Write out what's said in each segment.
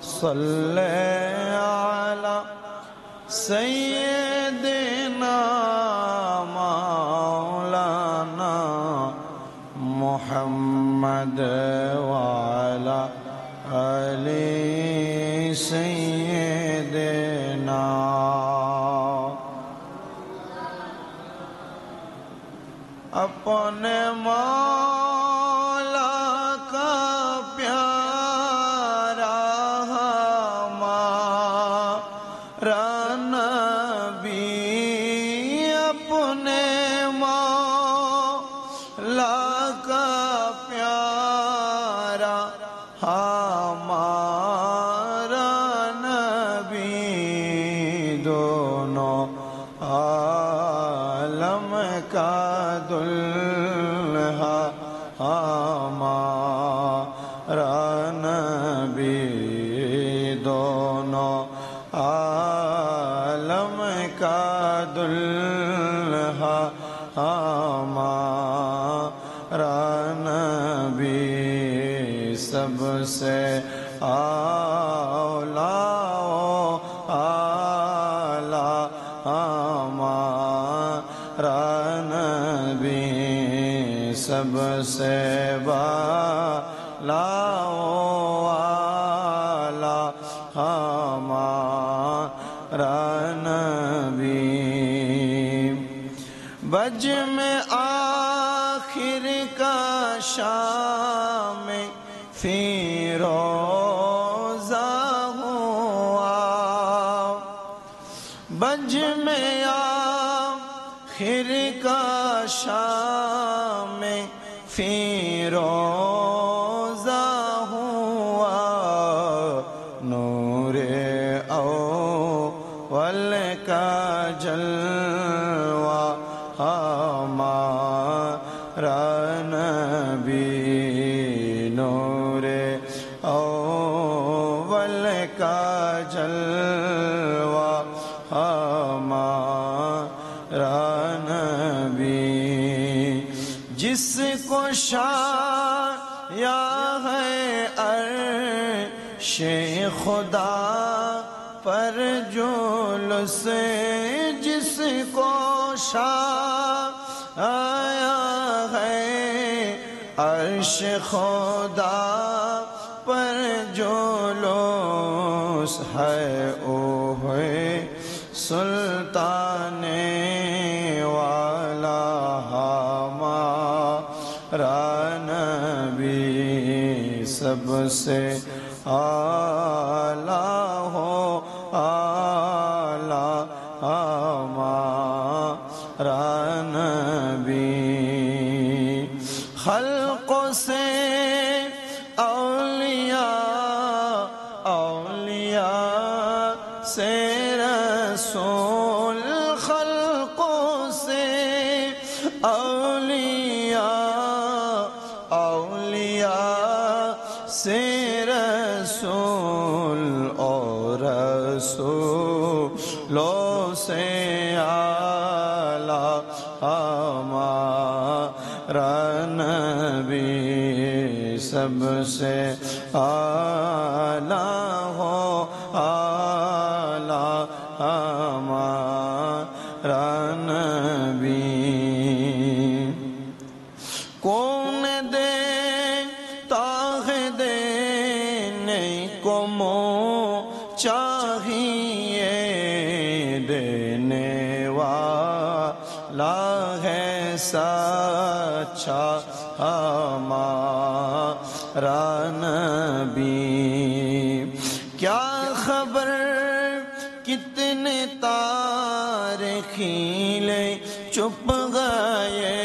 صلی علی سیدنا مولانا محمد وعلی آل سیدنا. اپنے مولا کا پیارا ہمارا نبی، اپنے مولا کا پیارا ہمارا نبی، دونوں عالم کا دلہا ہمارا نبی، دونوں عالم کا دلہا ہمارا نبی، سب سے اولا اعلیٰ ہمارا نبی، سب سے بالا اعلیٰ ہمارا نبی. بج میں آخر کا شام فیروزہ ہوا، بج میں آخر کا شام فیروزہ ہوا، نور اول کا جلوہ ہمارا نبی، نور اول کا جلوہ ہمارا نبی، جس کو شایا ہے عرش خدا پر جلوس، جس کو شایا ہے عرش خدا پر جلوس، ہے اوہ سلطان والا ہمارا نبی، سب سے اعلیٰ ہو اعلیٰ ہمارا نبی، خلقوں سے اولیاء، اولیاء سے رسول، خلقوں سے اولیاء، اولیاء سے رسول، اور رسولوں سے اعلیٰ ہمارا نبی، سب سے اعلیٰ ہو اعلیٰ ہمارا نبی. کون دیتا ہے دینے کو منہ چاہیے، دینے والا ہے سچا ہمارا نبی. کیا خبر کتنے تارے کھیلے چپ گئے،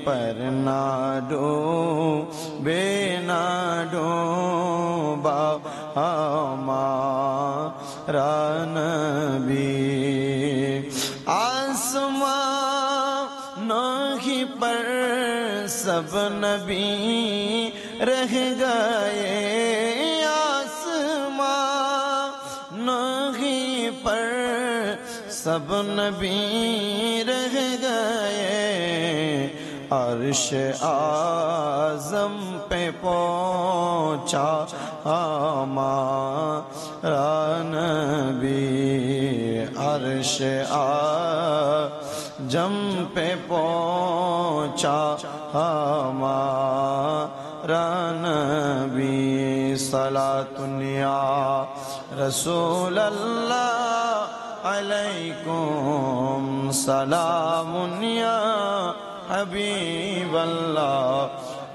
پر نہ ڈوبے نہ ڈوبا ہمارا نبی. آسمان ہی پر سب نبی رہ گئے، آسمان ہی پر سب نبی رہ گئے، अर्श आज़म पे पहुँचा हमारा नबी, अर्श आज़म पे पहुँचा हमारा नबी। सलातुन्या रसूल अल्लाह अलैकुम सलामुन्या हबीब अल्लाह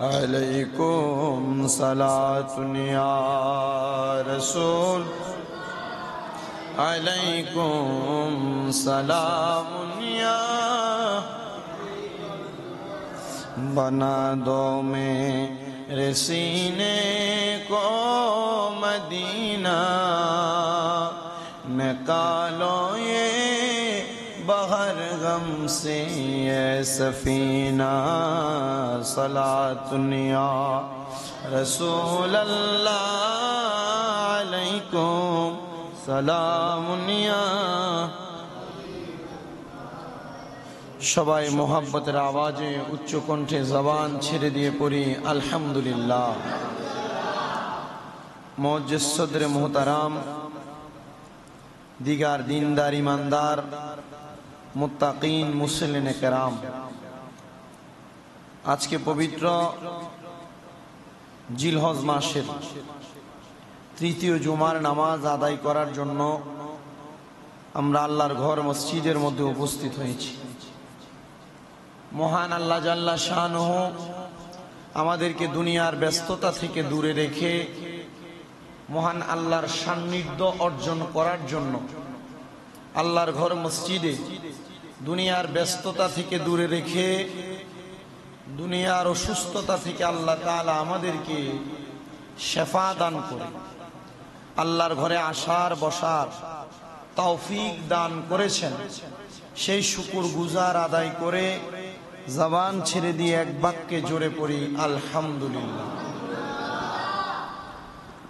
अलैकुम सलातुन्या रसूल अलैकुम सलामुन्या। बना दो मेरे सीने को मदीना, निकालो ये बहर गम से ये सफीना। सलातुन्या रसूल अल्लाह अलैकुम सलामुन्या। সবাই মোহাব্বতের আওয়াজে উচ্চ কণ্ঠে জবান ছেড়ে দিয়ে পড়ি আলহামদুলিল্লাহ। মুআজ্জিজ সদরে মুহতারাম, দিগার দিনদার ইমানদার মুত্তাকিন মুসলিনে কেরাম, আজকে পবিত্র জিলহজ মাসের তৃতীয় জুমার নামাজ আদায় করার জন্য আমরা আল্লাহর ঘর মসজিদের মধ্যে উপস্থিত হয়েছি। মহান আল্লাহ জাল্লা শানুহু আমাদেরকে দুনিয়ার ব্যস্ততা থেকে দূরে রেখে মহান আল্লাহর সান্নিধ্য অর্জন করার জন্য আল্লাহর ঘর মসজিদে দুনিয়ার ব্যস্ততা থেকে দূরে রেখে দুনিয়ার অসুস্থতা থেকে আল্লাহ তাআলা আমাদেরকে শেফা দান করে আল্লাহর ঘরে আসার বসার তৌফিক দান করেছেন। সেই শুকর গুজার আদায় করে জবান ছেড়ে দিয়ে এক বাক্যে জোরে পড়ি আলহামদুলিল্লাহ।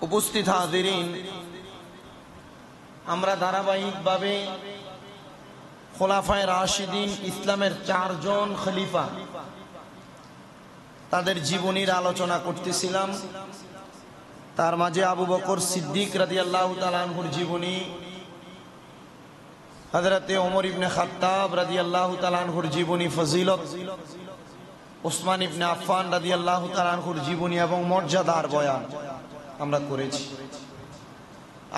উপস্থিত হাজিরিন, আমরা ধারাবাহিকভাবে খোলাফায়ে রাশিদিন ইসলামের 4 জন খলিফা তাদের জীবনীর আলোচনা করতেছিলাম। তার মাঝে আবু বকর সিদ্দিক রাদিয়াল্লাহু তাআলা আনহুর জীবনী, হযরতে ওমর ইবনে খাত্তাব রাদিয়াল্লাহু তাআলা আনহুর জীবনী ফজিলত, ওসমান ইবনে আফফান রাদিয়াল্লাহু তাআলা আনহুর জীবনী এবং মর্যাদার বয়ান আমরা করেছি।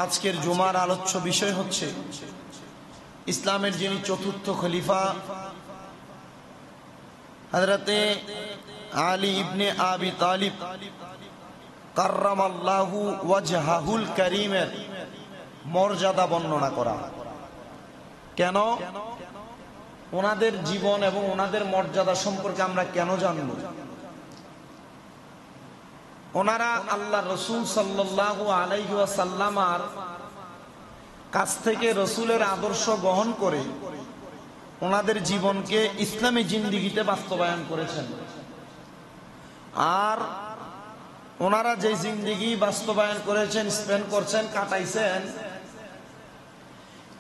আজকের জুমার আলোচ্য বিষয় হচ্ছে ইসলামের যিনি চতুর্থ খলিফা হযরতে আলী ইবনে আবি তালিব কাররামাল্লাহু ওয়াজহাহুল কারীমের মর্যাদা বর্ণনা করা। কেন ওনাদের জীবন এবং ওনাদের মর্যাদা সম্পর্কে আমরা কেন জানব? ওনারা আল্লাহ রসুল সাল্লাল্লাহু আলাইহি ওয়াসাল্লামের কাছ থেকে রসুলের আদর্শ গ্রহণ করে ওনাদের জীবনকে ইসলামী জিন্দেগিতে বাস্তবায়ন করেছেন। আর ওনারা যে জিন্দেগি বাস্তবায়ন করেছেন, স্পেন্ড করছেন, কাটাইছেন,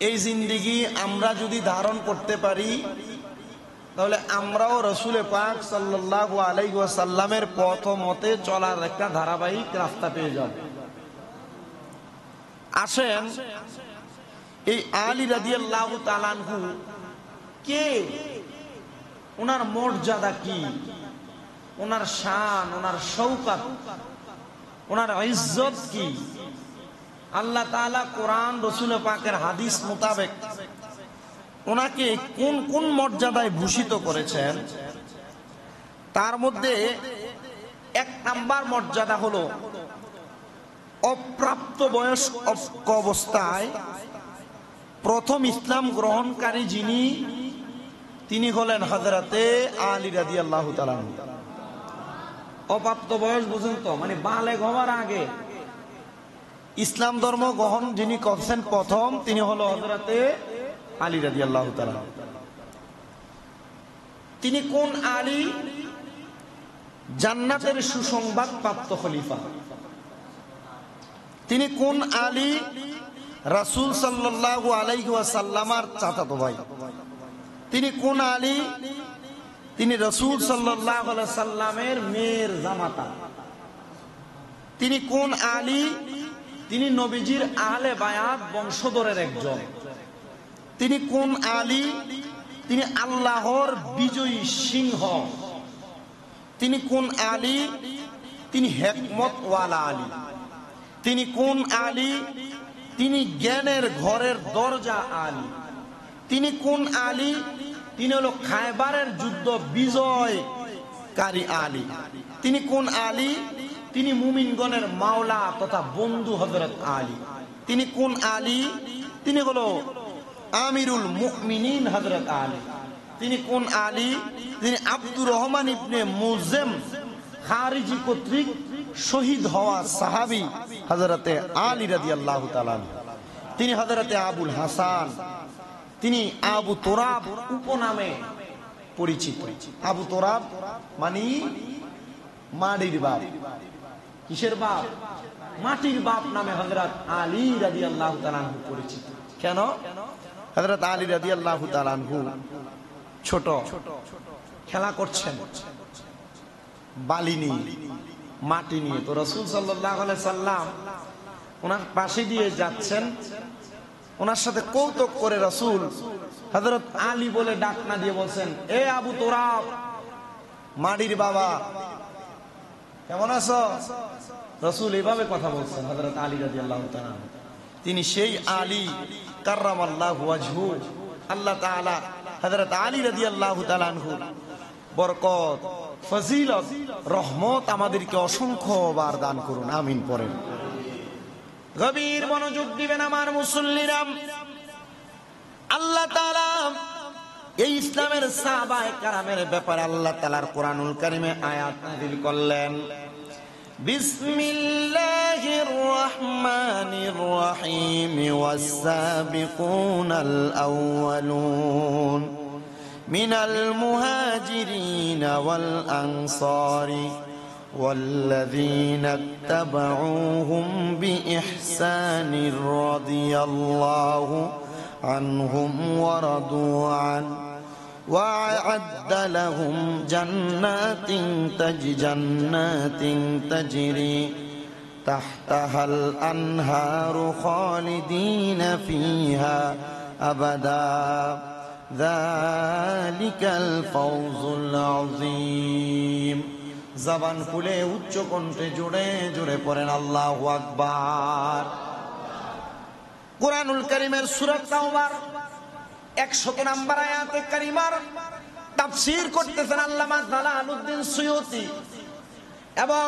এই জিন্দেগি আমরা যদি ধারণ করতে পারি তাহলে আমরাও রসুল পাক সাল্লাল্লাহু আলাইহি ওয়াসাল্লামের পথ মতে চলার একটা ধারাবাহিক রাস্তা পেয়ে যাব। আসেন, এই আলী রাদিয়াল্লাহু তাআলা আনহু কে, ওনার মর্যাদা কি, ওনার শান, ওনার শৌকত, ওনার ইজ্জত কি, আল্লাহ তাআলা কোরআন রসুল পাকের হাদিস মোতাবেক ওনাকে কোন কোন মর্যাদায় ভূষিত করেছেন, তার মধ্যে 1 নাম্বার মর্যাদা হলো অপ্রাপ্ত বয়স্ক অবস্থায় প্রথম ইসলাম গ্রহণকারী যিনি, তিনি হলেন হযরতে আলী রাদিয়াল্লাহু তাআলা। অপ্রাপ্ত বয়স বুঝুন তো, মানে বালেগ হওয়ার আগে ইসলাম ধর্ম গ্রহণ যিনি করছেন প্রথম, তিনি হলো হযরতে আলী রাদিয়াল্লাহু তাআলা। তিনি কোন আলী? জান্নাতের সুসংবাদ প্রাপ্ত খলিফা। তিনি কোন আলী? রাসূল সাল্লাল্লাহু আলাইহি ওয়াসাল্লামের চাচাতো ভাই। তিনি কোন আলী? তিনি রাসূল সাল্লাল্লাহু আলাইহি সাল্লামের মেয়ের জামাতা। তিনি কোন আলী? তিনি নবীজির আহলে বায়াত বংশধরের একজন। তিনি কোন আলী? তিনি আল্লাহর বিজয়ী সিংহ। তিনি কোন আলী? তিনি হিকমত ওয়ালা আলী। তিনি কোন আলী? তিনি জ্ঞানের ঘরের দরজা আলী। তিনি কোন আলী? তিনি হলো খায়বারের যুদ্ধ বিজয়কারী আলী। তিনি কোন আলী? তিনি মুমিনগণের মাওলা তথা বন্ধু হযরত আলী। তিনি কোন আলী? তিনি হলো আমিরুল মুমিনিন হযরত আলী। তিনি কোন আলী? তিনি আব্দুর রহমান ইবনে মুলজাম খারিজি কর্তৃক শহীদ হওয়া সাহাবী হযরতে আলী রাদিয়াল্লাহু তাআলা। তিনি হযরতে আবুল হাসান, তিনি আবু তুরাব উপনামে পরিচিত। আবু তুরাব মানে মাটির বাপ। কিসের বাপ? মাটির বাপ নামে হযরত আলী রাদিয়াল্লাহু তাআলা পরিচিত। কেন? হযরত আলী রাদিয়াল্লাহু তাআলা ছোট খেলা করছেন বালি নিয়ে, মাটি নিয়ে। তো রাসূল সাল্লাল্লাহু আলাইহি সাল্লাম ওনার পাশে দিয়ে যাচ্ছেন, ওনার সাথে কৌতুক করে রাসূল হযরত আলী বলে ডাক না দিয়ে বলছেন, এ আবু তুরাব, মাটির বাবা, কেমন আছো? রাসূল এভাবে কথা বলছেন হযরত আলী রাদিয়াল্লাহু তাআলা। তিনি সেই আলী কাররামাল্লাহু ওয়াজহু। আল্লাহ তাআলা হযরত আলী রাদিয়াল্লাহু তাআলা আনহু বরকত, ফজিলত, রহমত আমাদেরকে অসংখ্যবার দান করুন, আমিন পড়েন। গভীর মনোযোগ দিবেন আমার মুসল্লিরা। আল্লাহ তাআলা এই ইসলামের সাহাবায়ে কেরামের ব্যাপারে আল্লাহ তাআলার কোরআনুল কারীমে আয়াত নাযিল করলেন। বিসমিল্লাহির রহমানির রহিম ওয়াস-সাবিকুনাল আউয়ালুন মিনাল মুহাজিরিন ওয়াল আনসারি والذين اتبعوهم بإحسان رضي الله عنهم ورضوا عنه وأعد لهم جنات تجري تحتها الأنهار خالدين فيها أبدا ذلك الفوز العظيم। জবান খুলে উচ্চ কণ্ঠে জোরে জোরে পড়েন আল্লাহু আকবার। কুরআনুল কারীমের সূরা তাওবার 100 নম্বর আয়াতে কারিমার তাফসীর করতেছেন আল্লামা জালালউদ্দিন সুয়ুতী, এবং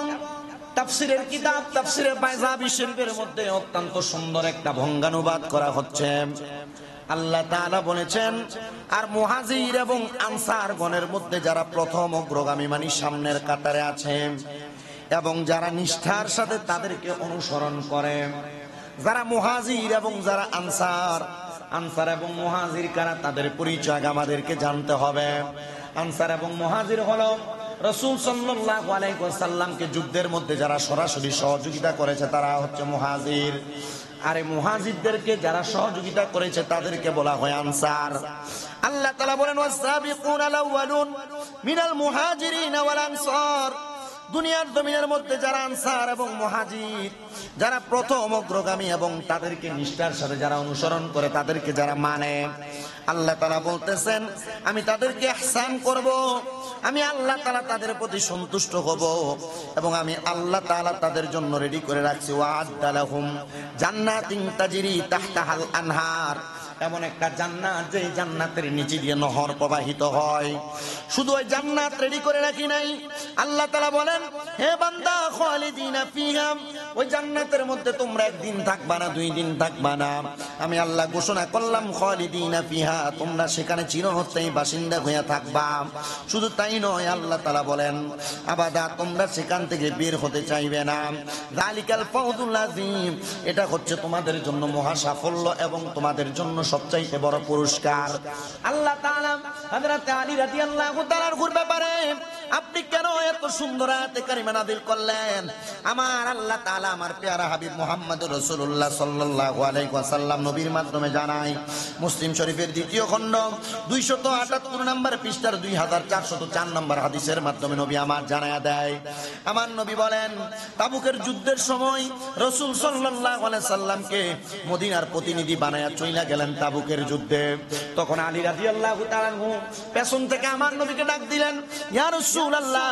তাফসীরের কিতাব তাফসীরে বাইজাবি শরীফের মধ্যে অত্যন্ত সুন্দর একটা ভঙ্গানুবাদ করা হচ্ছে। আল্লাহ তাআলা বলেছেন, আর মুহাজির এবং আনসার গণের মধ্যে যারা প্রথম অগ্রগামী মানে সামনের কাতারে আছে এবং যারা নিষ্ঠার সাথে তাদেরকে অনুসরণ করে, যারা মুহাজির এবং যারা আনসার, আনসার এবং মুহাজির কারা তাদের পরিচয় আমাদেরকে জানতে হবে। আনসার এবং মুহাজির হলো রাসূল সাল্লাল্লাহু আলাইহি ওয়াসাল্লামকে যুদ্ধের মধ্যে যারা সরাসরি সহযোগিতা করেছে তারা হচ্ছে মুহাজির, আর এই মুহাজিরদেরকে যারা সহযোগিতা করেছে তাদেরকে বলা হয় আনসার। আল্লাহ তাআলা বলেন, ওয়াস-সাবিকুনাল আউয়ালুন মিনাল মুহাজিরিন ওয়াল আনসার। দুনিয়ার জমিনের মধ্যে যারা আনসার এবং মুহাজির, যারা প্রথম অগ্রগামী এবং তাদেরকে নিষ্ঠার সাথে যারা অনুসরণ করে, তাদেরকে যারা মানে, আল্লাহ তাআলা বলতেছেন আমি তাদেরকে ইহসান করব, আমি আল্লাহ তাআলা তাদের প্রতি সন্তুষ্ট হব, এবং আমি আল্লাহ তাআলা তাদের জন্য রেডি করে রাখছি ওয়া'আদ্দা লাহুম জান্নাতিন তাজরি তাহতাহাল আনহার, এমন একটা জান্নাত যে জান্নাতের নিচে দিয়ে নহর প্রবাহিত হয়। শুধু ওই জান্নাত রেডি করে রাখি নাই, আল্লাহ তাআলা বলেন, হে বান্দা খালিদিনা ফিহা, ওই জান্নাতের মধ্যে তোমরা একদিন থাকবা না, 2 দিন থাকবা না। আমি আল্লাহ ঘোষণা করলাম খালিদিনা ফিহা, তোমরা সেখানে চিরস্থায়ী বাসিন্দা হয়ে থাকবা। শুধু তাই নয়, আল্লাহ তাআলা বলেন আবাদা, তোমরা সেখান থেকে বের হতে চাইবে না। যালিকাল ফাওজুল আযীম, এটা হচ্ছে তোমাদের জন্য মহা সাফল্য এবং তোমাদের জন্য সবচাইতে বড় পুরস্কার। আল্লাহ তাআলা হযরত আলী রাদিয়াল্লাহু তাআলার ব্যাপারে আপনি কেন এত সুন্দর আয়াতে কারিমা নাযিল করলেন? আমার আল্লাহ তাআলা আমার পেয়ারা হাবিব মুহাম্মদুর রাসূলুল্লাহ সাল্লাল্লাহু আলাইহি ওয়াসাল্লাম নবীর মাধ্যমে জানায়। মুসলিম শরীফের দ্বিতীয় খণ্ড 278 নম্বর পৃষ্ঠার 2404 নম্বর হাদিসের মাধ্যমে নবী আমার জানায়া দেয়। আমার নবী বলেন, তাবুকের যুদ্ধের সময় রাসূল সাল্লাল্লাহু আলাইহি সাল্লামকে মদিনার প্রতিনিধি বানায়া চইলা গেলেন তাবুকের যুদ্ধে। তখন আলী রাদিয়াল্লাহু তাআলা পেছন থেকে আমার নবীকে ডাক দিলেন, ইয়া রাসূলুল্লাহ,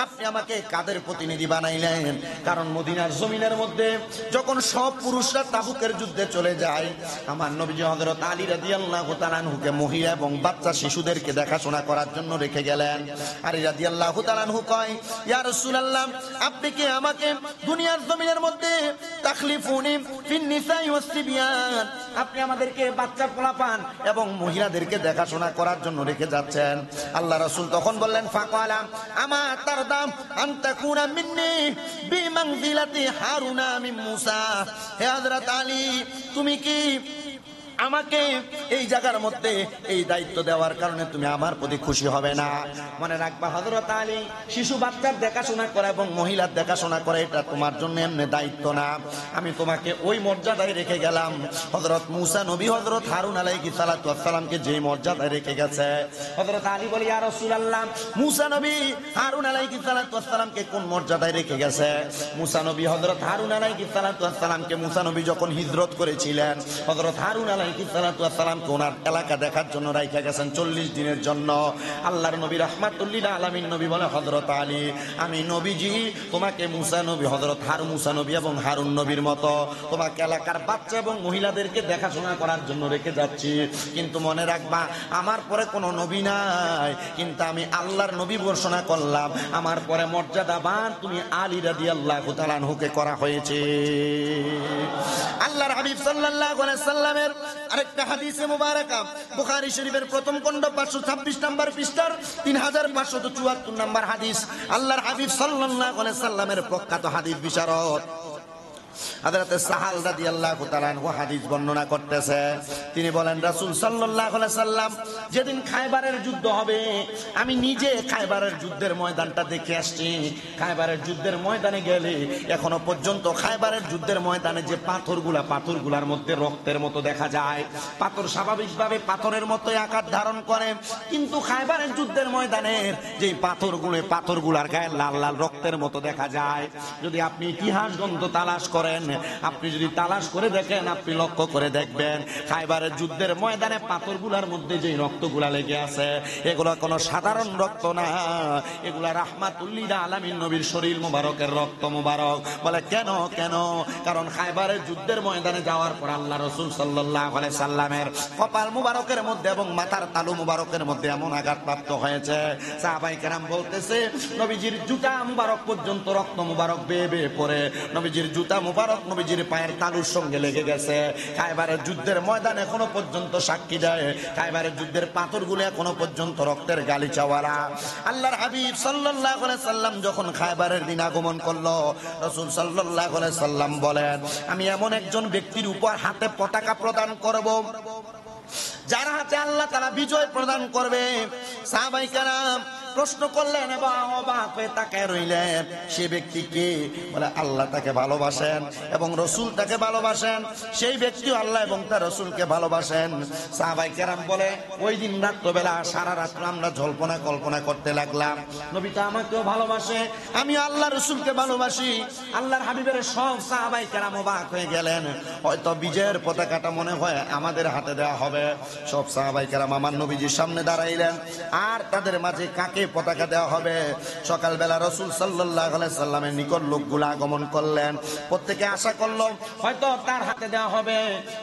আপনি আমাকে কাদের প্রতিনিধি বানাইলেন? কারণ মদিনার জমিনের মধ্যে যখন সব পুরুষরা তাবুকের যুদ্ধে চলে যায়, আমার নবীজি হযরত আলী রাদিয়াল্লাহু তাআলা আনহুকে মহিলা এবং বাচ্চা শিশুদেরকে দেখাশোনা করার জন্য রেখে গেলেন। আলী রাদিয়াল্লাহু তাআলা আনহু কয়, ইয়া রাসূলুল্লাহ, আপনি কি আমাকে দুনিয়ার জমিনের মধ্যে তাখলিফুনি ফিন নিসাই ওয়াস সিবিয়ান, আপনি আমাদেরকে বাচ্চা পোলাপান এবং মহিলাদেরকে দেখাশোনা করার জন্য রেখে যাচ্ছেন? আল্লাহ রাসূল তখন বললেন, ফাকালা আমা তারদাম আন তাকুনা মিন্নি বিমানজিলাতি হারুনা মিন মূসা। হে হযরত আলী, তুমি কি আমাকে এই জায়গার মধ্যে এই দায়িত্ব দেওয়ার কারণে তুমি আমার প্রতি খুশি হবে না? মনে রাখবা, হযরত আলী, শিশু বাচ্চার দেখাশোনা করা এবং মহিলার দেখাশোনা করা এটা তোমার জন্য এমনি দায়িত্ব না। আমি তোমাকে ওই মর্যাদায় রেখে গেলাম হযরত মূসা নবী হযরত হারুন আলাইহিস সালাতু ওয়াস সালামকে যেই মর্যাদায় রেখে গেছে। হযরত আলী বলে, ইয়া রাসূলুল্লাহ, মূসা নবী হারুন আলাইহিস সালাতু ওয়াস সালামকে কোন মর্যাদায় রেখে গেছে? মূসা নবী হযরত হারুন আলাইহিস সালাতু ওয়াস সালামকে, মূসা নবী যখন হিজরত করেছিলেন, হযরত হারুন আলাইহিস সালাতু ওয়াস সালামকে ওনার এলাকা দেখার জন্য রাইখা গেছেন 40 দিনের জন্য। আল্লাহর নবী রাহমাতুল লিল আলামিন নবী বলে, হযরত আলী, আমি নবীজি তোমাকে মূসা নবী হযরত মূসা নবী এবং হারুন নবীর মতো তোমাকে এলাকার বাচ্চা এবং মহিলাদেরকে দেখাশোনা করার জন্য রেখে যাচ্ছি। কিন্তু মনে রাখবা, আমার পরে কোনো নবী নাই, কিন্তু আমি আল্লাহর নবী ঘোষণা করলাম, আমার পরে মর্যাদাবান তুমি আলী রাদিয়াল্লাহু তাআলা আনহুকে করা হয়েছে। আল্লাহর হাবিব সাল্লাল্লাহু আলাইহি সাল্লামের আরেকটা হাদিসে মুবারাকা বুখারী শরীফের প্রথম খণ্ড 526 নম্বর পৃষ্ঠার 3574 নম্বর হাদিস। আল্লাহর হাবিব সাল্লাল্লাহু আলাইহি সাল্লামের প্রখ্যাত হাদিস বিশারদ হযরত সাহাল রাদিয়াল্লাহু তাআলা আনহু হাদিস বর্ণনা করতেছে। তিনি বলেন, রাসূল সাল্লাল্লাহু আলাইহি সাল্লাম যেদিন খায়বারের যুদ্ধ হবে, আমি নিজে খায়বারের যুদ্ধের ময়দানটা দেখে আসছি। খায়বারের যুদ্ধের ময়দানে গেলে এখনো পর্যন্ত খায়বারের যুদ্ধের ময়দানে যে পাথরগুলার মধ্যে রক্তের মতো দেখা যায়। পাথর স্বাভাবিকভাবে পাথরের মতোই আকার ধারণ করে, কিন্তু খায়বারের যুদ্ধের ময়দানের যে পাথরগুলার গায়ে লাল লাল রক্তের মতো দেখা যায়। যদি আপনি ইতিহাস গ্রন্থ তালাশ করেন, আপনি যদি তালাশ করে দেখেন, আপনি লক্ষ্য করে দেখবেন, খায়বারের যুদ্ধের ময়দানে পাথরগুলার মধ্যে যে রক্তগুলা লেগে আছে, এগুলা কোনো সাধারণ রক্ত না, এগুলা রাহমাতুল লিল আলামিন নবীর শরীর মুবারকের রক্ত মুবারক। বলে কেন? কারণ খায়বারের যুদ্ধের ময়দানে যাওয়ার পর আল্লাহ রাসূল সাল্লাল্লাহু আলাইহি সাল্লামের কপাল মুবারকের মধ্যে এবং মাথার তালু মুবারকের মধ্যে এমন আঘাতপ্রাপ্ত হয়েছে, সাহাবায়ে কেরাম বলতেছে, নবীজির জুতা মুবারক পর্যন্ত রক্ত মুবারক বেয়ে বেয়ে পড়ে নবীজির জুতা মুবারক নবীজির পায়ের তালুর সঙ্গে লেগে গেছে। খায়বারের যুদ্ধের ময়দান এখনো পর্যন্ত সাক্ষী দেয়, খায়বারের যুদ্ধের পাথরগুলো এখনো পর্যন্ত রক্তের গালিচাওয়ালা। আল্লাহর হাবিব সাল্লাল্লাহু আলাইহি সাল্লাম যখন খায়বারের দিন আগমন করলো, রাসূল সাল্লাল্লাহু আলাইহি সাল্লাম বলেন, আমি এমন একজন ব্যক্তির উপর হাতে পতাকা প্রদান করব, যার হাতে আল্লাহ তাআলা বিজয় প্রদান করবে। সাহাবায়ে কেরাম প্রশ্ন করলেন এবং অবাক হয়ে তাকায় রইলেন, সে ব্যক্তি কে? বলে, আল্লাহ তাকে ভালোবাসেন এবং রাসূল তাকে ভালোবাসেন, সেই ব্যক্তিও আল্লাহ এবং তার রাসূলকে ভালোবাসেন। সাহাবায়ে কেরাম বলে, ওই দিন রাত্রবেলা সারা রাত্র আমরা জল্পনা কল্পনা করতে লাগলাম, নবী তো আমাকেও ভালোবাসে, আমি আল্লাহ রাসূলকে ভালোবাসি। আল্লাহর হাবিবের সব সাহাবায়ে কেরাম অবাক হয়ে গেলেন, হয়তো বিজয়ের পতাকাটা মনে হয় আমাদের হাতে দেওয়া হবে। সব সাহাবায়ে কেরাম আমার নবীজির সামনে দাঁড়াইলেন, আর তাদের মাঝে কাকে পতাকা দেওয়া হবে? সকালবেলা রাসূল সাল্লাল্লাহু আলাইহি সাল্লামের নিকট লোকগুলো আগমন করলেন, প্রত্যেকে আশা করলো হয়তো তার হাতে দেওয়া হবে।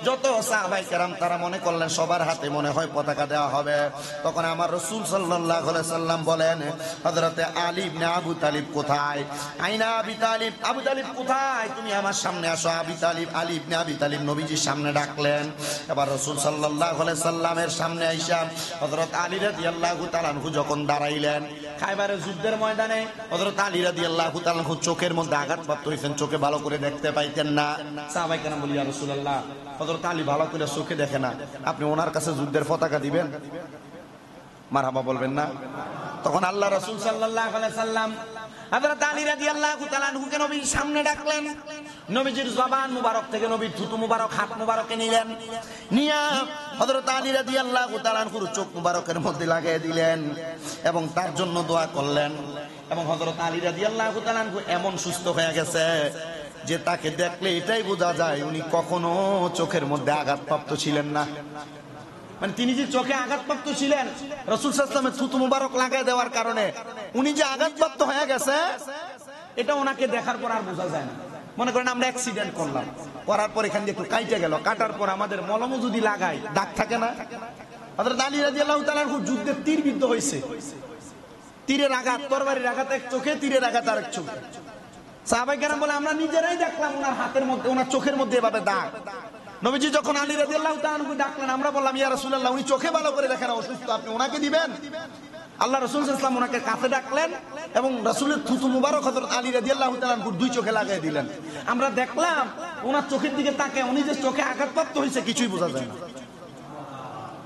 যত সাহাবায়ে কেরাম তারা মনে করলেন সবার হাতে মনে হয় পতাকা দেওয়া হবে। তখন আমার রাসূল সাল্লাল্লাহু আলাইহি সাল্লাম বলেন, হযরতে আলী ইবনে আবু তালিব কোথায়? আইনা আবি তালিব, আবু তালিব কোথায়? তুমি আমার সামনে আসো। আলী ইবনে আবি তালিব নবীজির সামনে ডাকলেন। এবার রাসূল সাল্লাল্লাহু আলাইহি সাল্লামের সামনে আইসা হযরত আলী রাদিয়াল্লাহু তাআলা আনহু যখন দাঁড়াইলেন, খায়বারের যুদ্ধের ময়দানে হযরত আলী রাদিয়াল্লাহু তাআলা চোখের মধ্যে আঘাতপ্রাপ্ত হয়েছেন, চোখে ভালো করে দেখতে পাইতেন না। সাহাবায়ে কেরাম বলি, ইয়া রাসূলুল্লাহ, হযরত আলী ভালো করে চোখে দেখে না, আপনি ওনার কাছে যুদ্ধের পতাকা দিবেন? মারহাবা বলবেন না? তখন আল্লাহ রাসূল সাল্লাল্লাহু আলাইহি সাল্লাম হযরত আলী রাদিয়াল্লাহু তাআলা আনহুকে নবীর সামনে ডাকলেন। নবীজির জবান মুবারক থেকে নবীর থুতু মুবারক হাত মুবারকে নিলেন, নিয়া হযরত আলী রাদিয়াল্লাহু তাআলা আনহুর চোখ মুবারকের মধ্যে লাগিয়ে দিলেন এবং তার জন্য দোয়া করলেন। এবং হযরত আলী রাদিয়াল্লাহু তাআলা আনহু এমন সুস্থ হয়ে গেছে যে তাকে দেখলে এটাই বোঝা যায় উনি কখনো চোখের মধ্যে আঘাতপ্রাপ্ত ছিলেন না। মানে তিনি যে চোখে আঘাতপ্রাপ্ত ছিলেন, রাসূল সাল্লাল্লাহু আলাইহি ওয়াসাল্লামের থুতু মুবারক লাগায় দেওয়ার কারণে উনি যে আঘাতপ্রাপ্ত হয়ে গেছে এটা ওনাকে দেখার পর আর বোঝা যায় না। মনে করেন আমরা অ্যাক্সিডেন্ট করলাম, করার পর এখান দিয়ে একটু কাইটে গেল, কাটার পর আমাদের মলমও যদি লাগাই দাগ থাকে না। হযরত আলী রাদিয়াল্লাহু তাআলা যুদ্ধে তীর বিদ্ধ হয়েছে, তীরের আঘাত, তরবারির আঘাত এক চোখে, তীরের আঘাত আরেক চোখে। সাহাবায়ে কেরাম বলে আমরা নিজেরাই দেখলাম ওনার হাতের মধ্যে, ওনার চোখের মধ্যে এভাবে দাগ। নবীজি যখন আলী রাদিয়াল্লাহু তাআলা আনহু ডাকলেন, আমরা বললাম ইয়া রাসূলুল্লাহ উনি চোখে ভালো করে দেখেন, অসুস্থ, আপনি ওনাকে দিবেন। আল্লাহ রাসূল সাল্লাল্লাহু আলাইহি ওয়াসাল্লাম ওনাকে কাছে ডাকলেন এবং রাসূলের থুতু মুবারক হযরত আলী রাদিয়াল্লাহু তাআলা আনহুর দুই চোখে লাগিয়ে দিলেন। আমরা দেখলাম ওনার চোখের দিকে তাকে উনি যে চোখে আঘাতপ্রাপ্ত হয়েছে কিছুই বোঝা যায় না।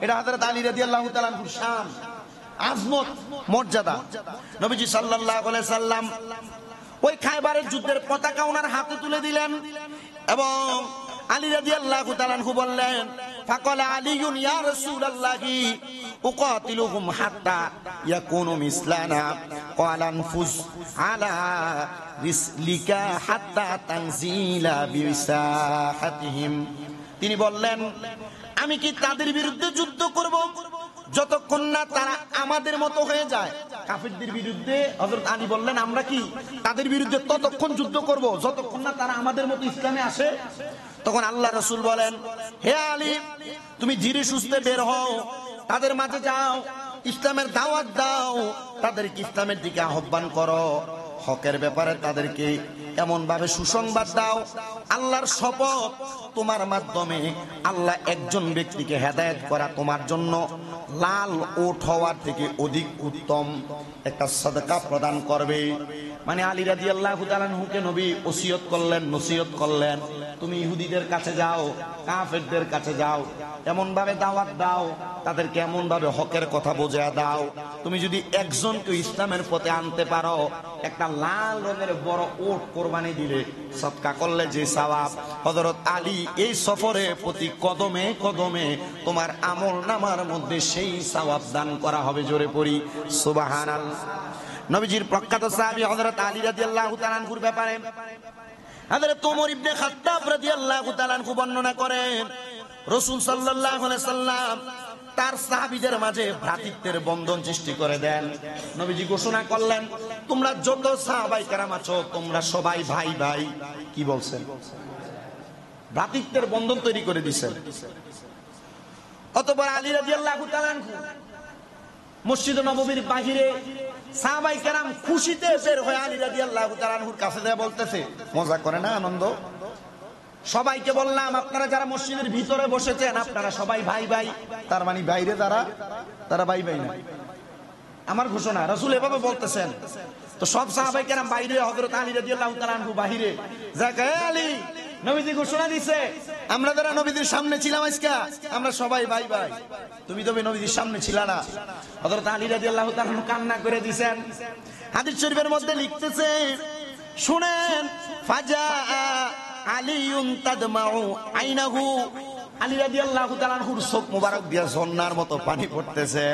এটা হযরত আলী রাদিয়াল্লাহু তাআলা আনহুর শান, আজমত, মর্যাদা। নবীজি সাল্লাল্লাহু আলাইহি সাল্লাম ওই খায়বারের যুদ্ধের পতাকা ওনার হাতে তুলে দিলেন এবং আলী রাদিয়াল্লাহু তাআলা আনহু বললেন, ফাকালা আলীউন ইয়া রাসূলুল্লাহি উকাতিলুহুম হাত্তা ইয়াকুনু মিসলানা ক্বালা আনফুস আলা রিসলিকা হাত্তা তানজিলা বিসাহাতিহিম। তিনি বললেন আমি কি তাদের বিরুদ্ধে যুদ্ধ করব যতক্ষণ না তারা আমাদের মতো হয়ে যায়। কাফিরদের বিরুদ্ধে হযরত আলী বললেন আমরা কি তাদের বিরুদ্ধে ততক্ষণ যুদ্ধ করব যতক্ষণ না তারা আমাদের মতো ইসলামে আসে। তখন আল্লাহ রাসূল বলেন, হে আলী তুমি ধীরে সুস্থে বের হও, তাদের মাঝে যাও, ইসলামের দাওয়াত দাও, তাদেরকে ইসলামের দিকে আহ্বান করো, হকের ব্যাপারে তাদেরকে এমন ভাবে সুসংবাদ দাও, আল্লাহর শপথ তোমার মাধ্যমে আল্লাহ একজন ব্যক্তিকে হেদায়েত করা তোমার জন্য লাল ওট হওয়ার থেকে অধিক উত্তম একটা সাদকা প্রদান করবে। মানে আলী রাদিয়াল্লাহু তাআলা আনহুকে নবী ওসিয়ত করলেন, নসিহত করলেন, তুমি ইহুদিদের কাছে যাও, কাফেরদের কাছে যাও, এমন ভাবে দাওয়াত দাও, তাদেরকে এমন ভাবে হকের কথা বোঝায় দাও, তুমি যদি একজনকে ইসলামের পথে আনতে পারো, একটা লাল রঙের বড় ওট কোরবানি দিলে, সদকা করলে যে সওয়াব, হযরত আলী এই সফরে প্রতি কদমে কদমে তোমার আমল নামার মধ্যে সেই সওয়াব দান করা হবে। জোরে পড়ি সুবহানাল্লাহ। নবীজির প্রখ্যাত সাহাবী হযরত আলী রাদিয়াল্লাহু তাআলা আনহুর ব্যাপারে হযরত ওমর ইবনে খাত্তাব রাদিয়াল্লাহু তাআলা আনহু বর্ণনা করেন, রাসূল সাল্লাল্লাহু আলাইহি সাল্লাম তার সাহাবীদের মাঝে ভ্রাতৃত্বের বন্ধন সৃষ্টি করে দেন। নবীজি ঘোষণা করলেন তোমরা যত সাহাবায়ে কেরাম আছো তোমরা সবাই ভাই ভাই। কি বলছেন? ভ্রাতৃত্বের বন্ধন তৈরি করে দিয়েছেন। অতঃপর আলী রাদিয়াল্লাহু তাআলা আনহু মসজিদ নববীর বাহিরে সাহাবায়ে কেরাম খুশিতে বের হয়ে আলী রাদিয়াল্লাহু তাআলা আনহুর কাছে যায় বলতেছে, মজা করে না, আনন্দ। সবাইকে বললাম আপনারা যারা মসজিদের ভিতরে বসেছেন আপনারা সবাই ভাই ভাই, তার মানে বাইরে তারা ভাই ভাই না। আমার ঘোষণা, রাসূল এভাবে বলতেছেন। তো সব সাহাবায়ে কেরাম বাইরে, হযরত আলী রাদিয়াল্লাহু তাআলা আনহু বাহিরে। যাকে আলী নবীজি ঘোষণা দিছে আমরা যারা নবীজির সামনে ছিলাম আজকে আমরা সবাই ভাই ভাই, তুমি তো নবীজির সামনে ছিলা না। হযরত আলী রাদিয়াল্লাহু তাআলা আনহু কান্না করে দিয়েছেন। হাদিস শরীফের মধ্যে লিখতেছে, শুনেন, ফাজা আলীউন তাদমাউ আইনাহু, আলী রাদিয়াল্লাহু তাআলা আনহুর চোখ মোবারক দিয়া ঝর্ণার মতো পানি পড়তেছে।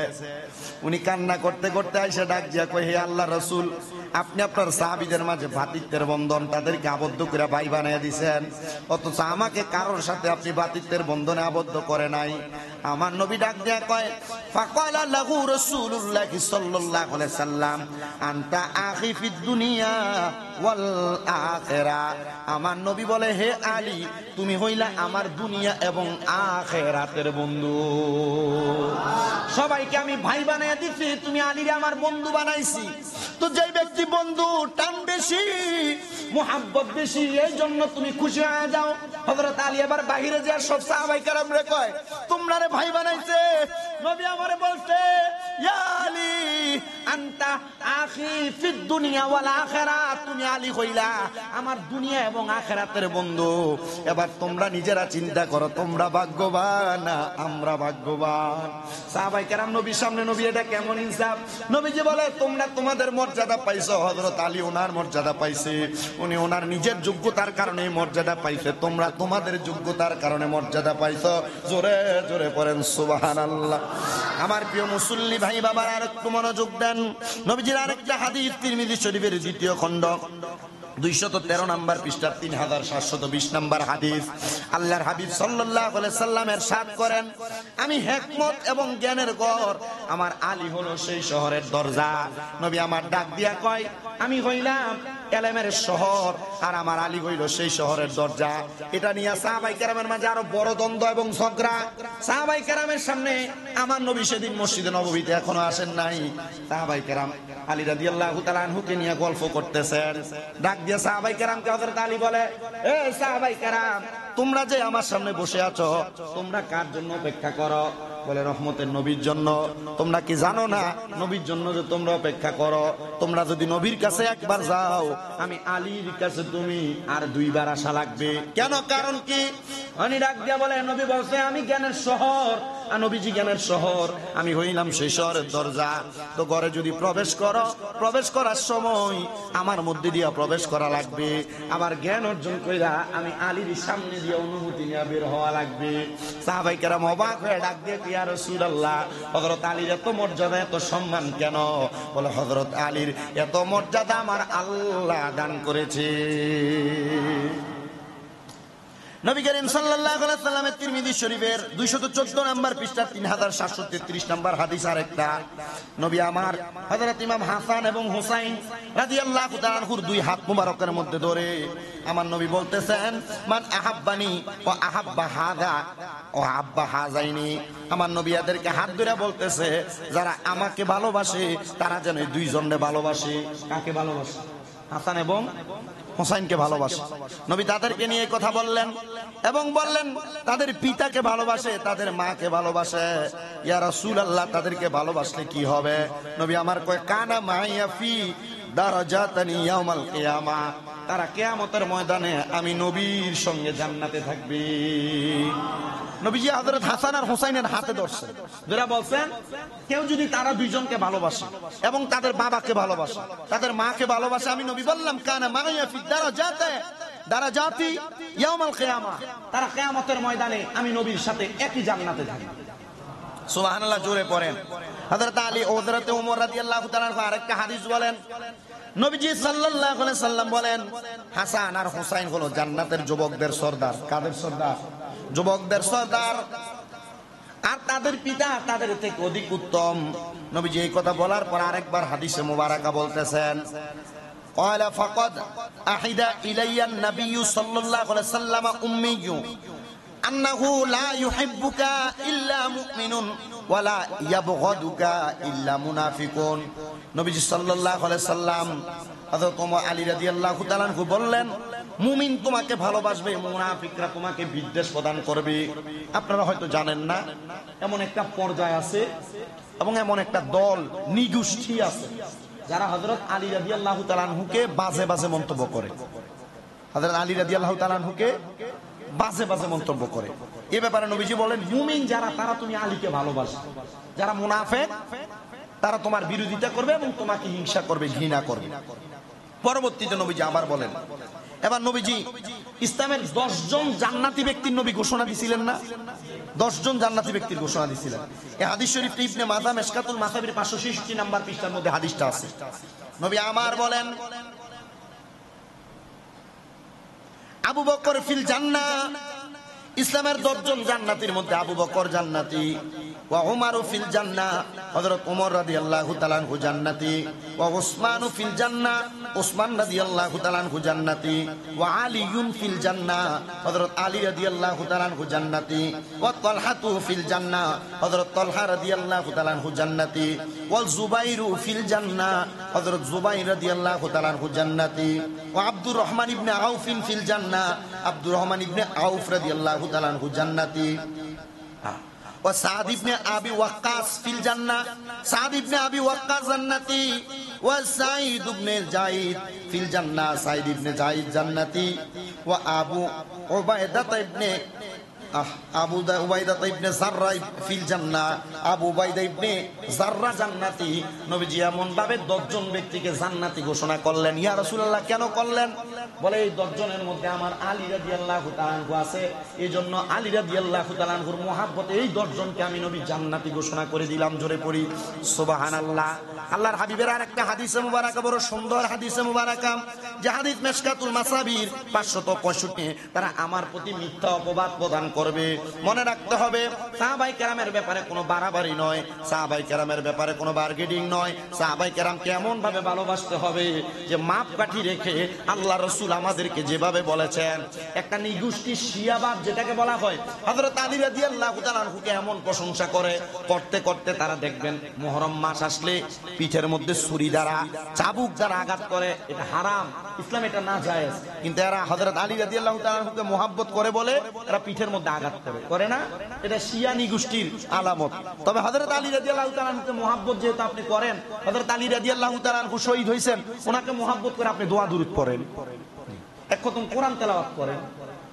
উনি কান্না করতে করতে এসে ডাক দিয়া কই, হে আল্লাহর রাসূল আপনি আপনার সাহাবীদের মাঝে ভ্রাতৃত্বের বন্ধন, তাদেরকে আবদ্ধ করে ভাই বানায় দিয়েছেন, অথচ আমাকে কারোর সাথে আপনি ভ্রাতৃত্বের বন্ধনে আবদ্ধ করে নাই। আমার নবী ডাক দিয়া কয়, ফাকালা লাহু রাসূলুল্লাহ সাল্লাল্লাহু আলাইহি সাল্লাম আনতা আখি ফিদ দুনিয়া ওয়াল আখিরাহ। আমার নবী বলে, হে আলী তুমি হইলা আমার দুনিয়া এবং আখিরাতের বন্ধু। সবাইকে আমি ভাই বানায় দিছি, তুমি আলীরে আমার বন্ধু বানাইছি। তো যে ব্যক্তি বন্ধু টান বেশি, মুহাব্বত বেশি, এই জন্য তুমি খুশি হয়ে যাও। হযরত আলী এবার বাহিরে যায় সব সাহাবায়ে কেরামরে কয়, তোমরা রে ভাই বানাইছে। নবী আমারে বলছে ইয়া আলী আনতা আখি ফিদ দুনিয়া ওয়াল আখিরাত, তুমি আলী হইলা আমার দুনিয়া এবং আখিরাতের বন্ধু। এবার তোমরা নিজেরা চিন্তা করো, তোমরা ভাগ্যবান না আমরা ভাগ্যবান? সাহাবায়ে কেরাম নবীর সামনে, নবী এটা কেমন ইনসাফ? নবীজি বলে তোমরা তোমাদের মর্যাদা পাইছো, হযরত আলী ওনার মর্যাদা পাইছে, উনি ওনার নিজের যোগ্যতার কারণে মর্যাদা পাইছে, তোমরা তোমাদের যোগ্যতার কারণে মর্যাদা পাইছো। জোরে জোরে পড়েন সুবহানাল্লাহ। আমার প্রিয় মুসল্লি ভাই বাবার আর একটু মনোযোগ দেন। নবীজির আরেকটা হাদিস তিরমিজি শরীফের 2য় খণ্ড 213 নম্বর পৃষ্ঠা 3720 নম্বর হাদিস। আল্লাহর হাবিব সাল্লাল্লাহু আলাইহি সাল্লাম ইরশাদ করেন, আমি হিকমত এবং জ্ঞানের ঘর, আমার আলী হলো সেই শহরের দরজা। নবী আমার ডাক দিয়া কয়, আমি হইলাম ইলমের শহর আর আমার আলী হইল সেই শহরের দরজা। এটা নিয়ে সাহাবায়ে কেরামের মাঝে আরো বড় দ্বন্দ্ব এবং ঝগড়া। সাহাবায়ে কেরামের সামনে আমার নবী সেদিন মসজিদে নববীতে এখনো আসেন নাই। সাহাবায়ে কেরাম আলী রাদিয়াল্লাহু তাআলা আনহুকে নিয়ে গল্প করতেছেন। ডাক দিয়ে সাহাবায়ে কেরামকে হযরত আলী বলে, এ সাহাবায়ে কেরাম, তোমরা যে আমার সামনে বসে আছো, তোমরা কার জন্য অপেক্ষা করো? বলে রহমতের নবীর জন্য। তোমরা কি জানো না নবীর জন্য যে তোমরা অপেক্ষা করো, তোমরা যদি নবীর কাছে একবার যাও, আমি আলীর কাছে তুমি আর 2 বার আসা লাগবে। কেন? কারণ কি? উনি ডাক দিয়া বলে, নবী বলছে আমি জ্ঞানের শহর, আর নবীজি জ্ঞানের শহর, আমি হইলাম সেই শহরের দরজা। তো ঘরে যদি প্রবেশ করো, প্রবেশ করার সময় আমার মধ্যে দিয়া প্রবেশ করা লাগবে, আবার জ্ঞান অর্জন কইরা আমি আলীর সামনে দিয়ে অনুমতি নিয়ে বের হওয়া লাগবে। সাহাবায়ে কেরাম অবাক হয়ে ডাক দিয়ে, ইয়া রাসূলুল্লাহ, হযরত আলীর এত মর্যাদা এত সম্মান কেন? বলে হযরত আলীর এত মর্যাদা আমার আল্লাহ দান করেছে। নবী করিম সাল্লাল্লাহু আলাইহি সাল্লামের তিরমিজি শরীফের 214 নম্বর পৃষ্ঠা 3733 নম্বর হাদিস আরেকটা। নবী আমার হযরত ইমাম হাসান এবং হুসাইন রাদিয়াল্লাহু তাআলা আনহুর 2 হাত মুবারকের মধ্যে ধরে আমার নবী বলতেছেন, মান আহাব্বানি ওয়া আহাব্বা হাযা ওয়া আহাব্বা হাযাইনি। আমার নবী এদেরকে হাত ধরে বলতেছে, যারা আমাকে ভালোবাসে তারা যেন এই 2 জনকে ভালোবাসে। কাকে ভালোবাসে? হাসান এবং হুসাইনকে ভালোবাসে। নবী তাদেরকে নিয়ে কথা বললেন এবং বললেন তাদের পিতাকে ভালোবাসে, তাদের মাকে ভালোবাসে। ইয়া রাসূলুল্লাহ, তাদেরকে ভালোবাসলে কি হবে? নবী আমার কয়, কানা মাইয়া ফি দারাজাতানি ইয়াউমাল কিয়ামা, তারা কিয়ামতের ময়দানে আমি নবীর সঙ্গে জান্নাতে থাকবে। নবীজি হযরত হাসান আর হুসাইনের হাতে ধরছেন, যারা বলছেন কেউ যদি তারা 2 জনকে ভালোবাসে এবং তাদের বাবাকে ভালোবাসে, তাদের মাকে ভালোবাসে, আমি নবী বললাম কানা মাইয়া ফি দারাজাতি ইয়াউমাল কিয়ামা, তারা কিয়ামতের ময়দানে আমি নবীর সাথে একই জান্নাতে থাকবে। সুবহানাল্লাহ, জোরে পড়েন। হযরত আলী ও হযরত ওমর রাদিয়াল্লাহু তাআলা আরেকটা হাদিস বলেন, নবীজি সাল্লাল্লাহু আলাইহি সাল্লাম বলেন, হাসান আর হুসাইন হলো জান্নাতের যুবকদের সর্দার। কাদের সর্দার? যুবকদের সর্দার। আর তাদের পিতা তাদের থেকে অধিক উত্তম। নবীজি এই কথা বলার পর আরেকবার হাদিসে মুবারাকা বলতেছেন, قال فقد أحد إلي النبي صلى الله عليه وسلم أمي أنه لا يحبك إلا مؤمن ولا يبغضك إلا منافق। নবীজি সাল্লাল্লাহু আলাইহি সাল্লাম হযরত ওমর আলী রাদিয়াল্লাহু তাআলা আনহু বললেন, মুমিন তোমাকে ভালোবাসবে, মুনাফিকরা তোমাকে বিদ্বেষ প্রদান করবে। আপনারা হয়তো জানেন না, এমন একটা পর্যায় আছে এবং এমন একটা দল নিগোষ্ঠী আছে যারা হযরত আলী রাদিয়াল্লাহু তাআলা আনহুকে বাজে বাজে মন্তব্য করে। হযরত আলী রাদিয়াল্লাহু তাআলা আনহুকে বাজে বাজে মন্তব্য করে। এই ব্যাপারে নবীজি বলেন, মুমিন যারা তারা তুমি আলীকে ভালোবাসো, যারা মুনাফিক তারা তোমার বিরোধিতা করবে এবং তোমাকে হিংসা করবে, ঘৃণা করবে। পরবর্তীতে নবীজি আবার বলেন, এবার নবীজি ইসলামের 10 জন জান্নাতি ব্যক্তির নবী ঘোষণা দিছিলেন না? 10 জন জান্নাতি ব্যক্তির ঘোষণা দিছিলেন। এই হাদিস শরীফটি ইবনে মাজাহ মিশকাতুল মাসাবির 566 নম্বর পৃষ্ঠার মধ্যে হাদিসটা আছে। নবী আমার বলেন, আবু বকর ফিল জান্নাহ, ইসলামের 10 জন জান্নাতীর মধ্যে আবু বকর জান্নাতি, ওয়া উমারু ফিল জান্নাহ, হযরত ওমর রাদিয়াল্লাহু তাআলা আনহু জান্নাতি, ওয়া উসমানু ফিল জান্নাহ, উসমান রাদিয়াল্লাহু তাআলা আনহু জান্নাতি, ওয়া আলিয়ুন ফিল জান্নাহ, হযরত আলী রাদিয়াল্লাহু তাআলা আনহু জান্নাতি, ওয়া তালহাতু ফিল জান্নাহ, হযরত তালহা রাদিয়াল্লাহু তাআলা আনহু জান্নাতি, ওয়া জুবাইরু ফিল জান্নাহ, হযরত জুবাইর রাদিয়াল্লাহু তাআলা আনহু জান্নাতি, ওয়া আব্দুর রহমান ইবনে আউফ ফিল জান্নাহ, আব্দুর রহমান ইবনে আউফ রাদিয়াল্লাহু তাআলা আনহু জান্নাতি, ওয়া সাদ ইবনে আবি ওয়াক্কাস ফিল জান্নাহ, সাদ ইবনে আবি ওয়াক্কাস জান্নাতি, ওয়া সাঈদ ইবনে যায়েদ ফিল জান্নাহ, সাঈদ ইবনে যায়েদ জান্নাতি, ওয়া আবু উবাইদা ইবনে আবু উবাইদা ইবনে জাররা ফিল জান্নাহ, আবু উবাইদা ইবনে জাররা জান্নাতি। নবীজি এমন ভাবে 10 জন ব্যক্তিকে জান্নাতি ঘোষণা করলেন। ইয়া রাসূলুল্লাহ কেন করলেন? বলে এই 10 জনের মধ্যে আমার আলী রাদিয়াল্লাহু তাআলা আনহু আছে, এইজন্য আলী রাদিয়াল্লাহু তাআলা আনহুর মহব্বতে এই 10 জনকে আমি নবী জান্নাতি ঘোষণা করে দিলাম। জোরে পড়ি সুবহানাল্লাহ। আল্লাহর হাবিবের আরেকটা হাদিসে মুবারাকা, বড় সুন্দর হাদিসে মুবারাকা, যে হাদিস মিশকাতুল মাসাবির 565। তারা আমার প্রতি মিথ্যা অপবাদ প্রদান করবে। মনে রাখতে হবে সাহাবায়ে কেরামের ব্যাপারে কোনো বাড়াবাড়ি নয়, সাহাবায়ে কেরামের ব্যাপারে কোনো বার্গেনিং নয়। সাহাবায়ে কেরামকে এমন ভাবে ভালোবাসতে হবে যে মাপকাঠি রেখে আল্লাহ রাসূল আমাদেরকে যেভাবে বলেছেন, একটা নিগুষ্টি শিয়াবাদ যেটাকে বলা হয়, হযরত আলী রাদিয়াল্লাহু তাআলা আনহুকে এমন প্রশংসা করে করতে করতে তারা দেখবেন মুহররম মাস আসলে পিঠের মধ্যে ছুরি দ্বারা চাবুক দ্বারা আঘাত করে। এটা হারাম, ইসলাম এটা না জায়েজ। কিন্তু এরা হযরত আলী রাদিয়াল্লাহু তাআলা আনহুকে মহব্বত করে বলে এরা পিঠের মধ্যে আঘাত করে না? এটা শিয়া নিগুষ্টির আলামত। তবে হযরত আলী রাদিয়াল্লাহু তাআলা আনহুকে মহব্বত যেহেতু আপনি করেন, হযরত আলী রাদিয়াল্লাহু তাআলা আনহু শহীদ হয়েছেন, ওনাকে মহব্বত করে আপনি দোয়া দুরূদ পড়েন, এক খতম কোরআন তেলাওয়াত করেন,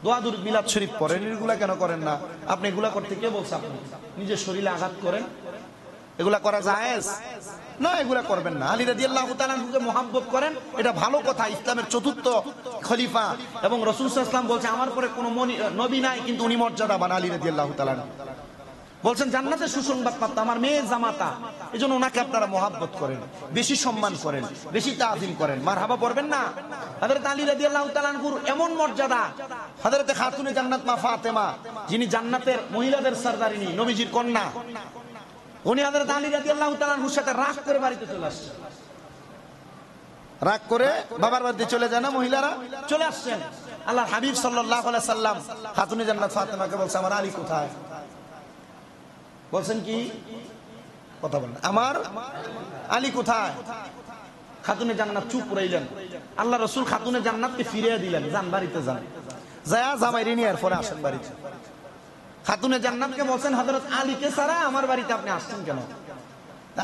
দোয়া দুরূদ মিলাদ শরীফ পড়েন। এগুলা কেন করেন না? আপনি এগুলা করতে কে বলছে? আপনি নিজের শরীরে আঘাত করেন, এগুলা করা জায়েজ না, এগুলা করবেন না। আলী রাদিয়াল্লাহু তাআলা আনহুকে মহব্বত করেন, এটা ভালো কথা। ইসলামের চতুর্থ খলিফা এবং রাসূল সাল্লাল্লাহু আলাইহি ওয়াসাল্লাম বলছে আমার পরে কোনো নবী নাই, কিন্তু উনি মর্যাদাবান। আলী রাদিয়াল্লাহু তাআলা বলছেন জান্নাতের সুসংবাদ প্রাপ্ত, আমার মেয়ের জামাতা, এজন্য ওনাকে আপনারা মহব্বত করেন, বেশি সম্মান করেন, বেশি তাজিম করেন। মারহাবা পড়বেন না? হযরত আলী রাদিয়াল্লাহু তাআলা আনহুর এমন মর্যাদা, হযরত খাতুনে জান্নাত মা ফাতেমা, যিনি জান্নাতের মহিলাদের সরদারিনী, নবীজির কন্যা, উনি হযরত আলী রাদিয়াল্লাহু তাআলা আনহুর সাথে রাগ করে বাড়িতে চলে আসছেন। রাগ করে বাবার বাড়িতে চলে যায় না মহিলারা? চলে আসছেন। আল্লাহর হাবিব সাল্লাল্লাহু আলাইহি সাল্লাম খাতুনে জান্নাত ফাতেমাকে বলছে আমার আলী কোথায়? বলছেন কি কথা বলেন, আমার আলী কোথায়? খাতুনে জান্নাত চুপ রইলেন। আল্লাহ রাসূল খাতুনে জান্নাতকে ফিরিয়ে দিলেন, যান বাড়িতে যান, যায় জামাইরে নিয়ে এরপরে আসেন বাড়িতে। খাতুনে জান্নাতকে বলছেন হযরত আলীকে ছাড়া আমার বাড়িতে আপনি আসছেন কেন?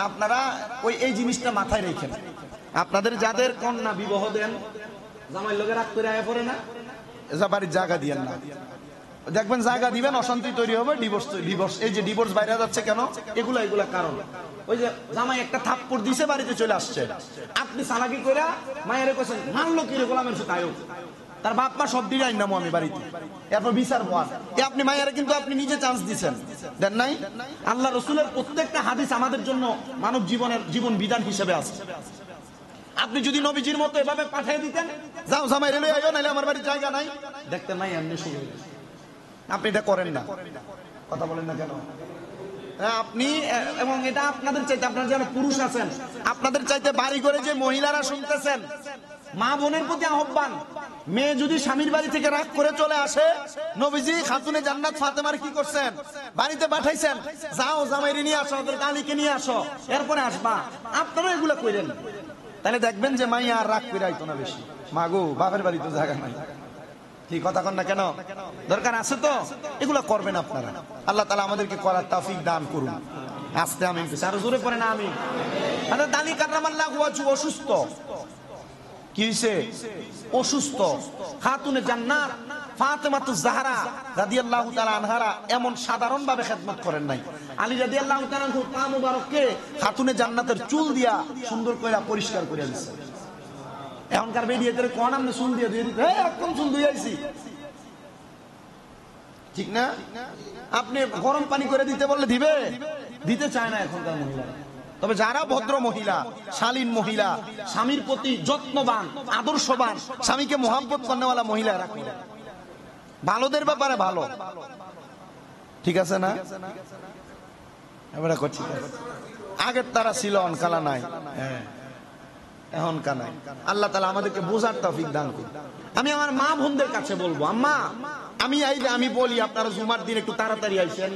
আপনারা এই জিনিসটা মাথায় রেখেন। আপনাদের যাদের কন্যা বিবাহ দেন, জামাই লোকে রাগ করে আয়া পড়ে না, বাড়ির জায়গা দিয়েন না। দেখবেন জায়গা দিবেন, অশান্তি তৈরি হবে, ডিভোর্স। এই যে ডিভোর্স বাইরে যাচ্ছে কেন? এগুলা কারণ। ওই যে জামাই একটা থাপ্পড় দিছে, বাড়িতে চলে আসছে, আপনি চালাকি করে মায়ের কাছে মানলো কি রে গোলামের সাথে আয়ো, তার বাপ মা সব দিয়ে আইনামো আমি বাড়িতে, এরপর বিচার হওয়ার। আপনি মায়ের কিন্তু আপনি নিজে চান্স দিচ্ছেন, দেন নাই? আল্লাহ রাসূলের প্রত্যেকটা হাদিস আমাদের জন্য মানব জীবন বিধান হিসেবে আছে। আপনি যদি নবীজির মতো এভাবে পাঠিয়ে দিতেন, যাও জামাই রেলে আইও, নাইলে আমার বাড়ির জায়গা নাই, দেখতেন নাই এমনি শুরু। আপনি এটা করেন না, কথা বলেন না কেন? আপনি এবং এটা আপনাদের চাইতে, আপনারা যারা পুরুষ আছেন আপনাদের চাইতে বাড়ি করে যে মহিলারা শুনতেছেন, মা বোনের প্রতি আহ্বান, মেয়ে যদি স্বামীর বাড়ি থেকে রাগ করে চলে আসে, নবীজি খাতুনে জান্নাত ফাতেমার কি করছেন? বাড়িতে পাঠাইছেন, যাও জামাইরে নিয়ে আসো, ওদের আলীকে নিয়ে আসো, এরপরে আসবা। আপনারা এগুলা কইরেন, তাহলে দেখবেন যে মাইয়া আর রাগ করে আইতো না বেশি। মাগো বাপের বাড়ি তো জায়গা নাই, ঠিক কথা কন না কেন? দরকার আছে তো, এগুলো করবেন আপনারা। আল্লাহ তাআলা আমাদেরকে করার তৌফিক দান করুন। আস্তে আমিন, আর জোরে পড়ে না আমিন। হযরত আলী কাররামাল্লাহু ওয়াজহু অসুস্থ। কি হইছে? অসুস্থ। খাতুনে জান্নাত ফাতেমাতুজ জাহরা রাদিয়াল্লাহু তাআলা আনহারা এমন সাধারণ ভাবে খেদমত করেন নাই। আলী রাদিয়াল্লাহু তাআলা আনহু পা মুবারককে খাতুনে জান্নাতের চুল দিয়া সুন্দর করে পরিষ্কার করে দিয়েছেন। এখনকার বেরিয়েদের কোন আমনে চুল দিয়ে দিয়ে দিতে, একদম চুল দিয়ে আইছি, ঠিক না? আপনি গরম পানি করে দিতে বললে দিতে চায় না এখনকার মহিলারা। তবে যারা ভদ্র মহিলা, শালীন মহিলা, স্বামীর প্রতি যত্নবান, আদর্শবান, স্বামীকে মহব্বত করেওয়ালা মহিলা, এরা ভালোদের ব্যাপারে ভালো, ঠিক আছে না? আমরা করছি আগের তারা ছিল, অনকালা নাই, এখন কানাই। আল্লাহ তাআলা আমাদেরকে বোঝার তৌফিক দান করুন। আমি আমার মা বোনদের কাছে বলবো, আম্মা আমি বলি আপনারা জুমার দিন একটু তাড়াতাড়ি আইসেন।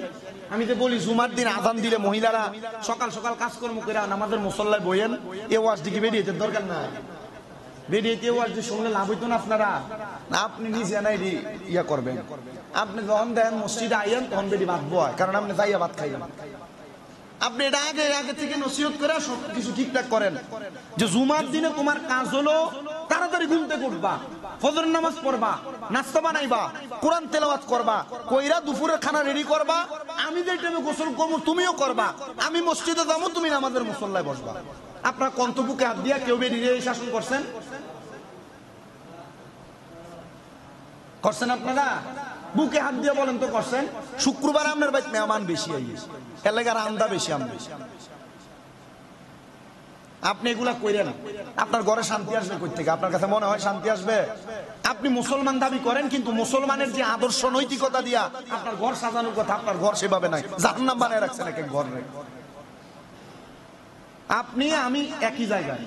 আমি যে বলি জুমার দিন আযান দিলে মহিলারা সকাল সকাল কাজকর্ম করে আমাদের মুসল্লায় বইয়েন, এ ওয়াজ দিকে বেরিয়ে যেতে দরকার নাই। বেরিয়ে ওয়াজ দিয়ে শুনলে লাভ হইতো না আপনারা? আপনি নিজে নাই ইয়া করবেন। আপনি যখন দেন মসজিদে আইয়েন তখন বেশি ভাত বয়, কারণ আপনি যাইয়া ভাত খাইবেন। আপনি এটা আগে আগে থেকে নসিহত করে সব কিছু ঠিকঠাক করেন যে জুমার দিনে তোমার কাজ হলো তাড়াতাড়ি ঘুম থেকে উঠবা, ফজর নামাজ পড়বা, নাস্তা বানাইবা, কোরআন তেলাওয়াত করবা, কইরা দুপুরের খানা রেডি করবা, আমি যে টাইমে গোসল করবো তুমিও করবা, আমি মসজিদে যাবো তুমি নামাজের মুসল্লায় বসবা। আপনার কন্তবুকে হাত দিয়া কেউ বেরিয়ে শাসন করছেন? করছেন আপনারা? বুকে হাত দিয়ে বলেন তো করছেন? শুক্রবার আপনার বাইক মেহমান বেশি আইয়েছে, এলাকার আমদা বেশি আমবে। আপনি এগুলা কইরেন, আপনার ঘরে শান্তি আসবে কই থেকে? আপনার কাছে মনে হয় শান্তি আসবে? আপনি মুসলমান দাবি করেন, কিন্তু মুসলমানের যে আদর্শ নৈতিকতা দিয়া আপনার ঘর সাজানোর কথা, আপনার ঘর সেভাবে নাই, জাহান্নাম বানায় রাখছেন এক এক ঘর। আপনি আমি একই জায়গায়।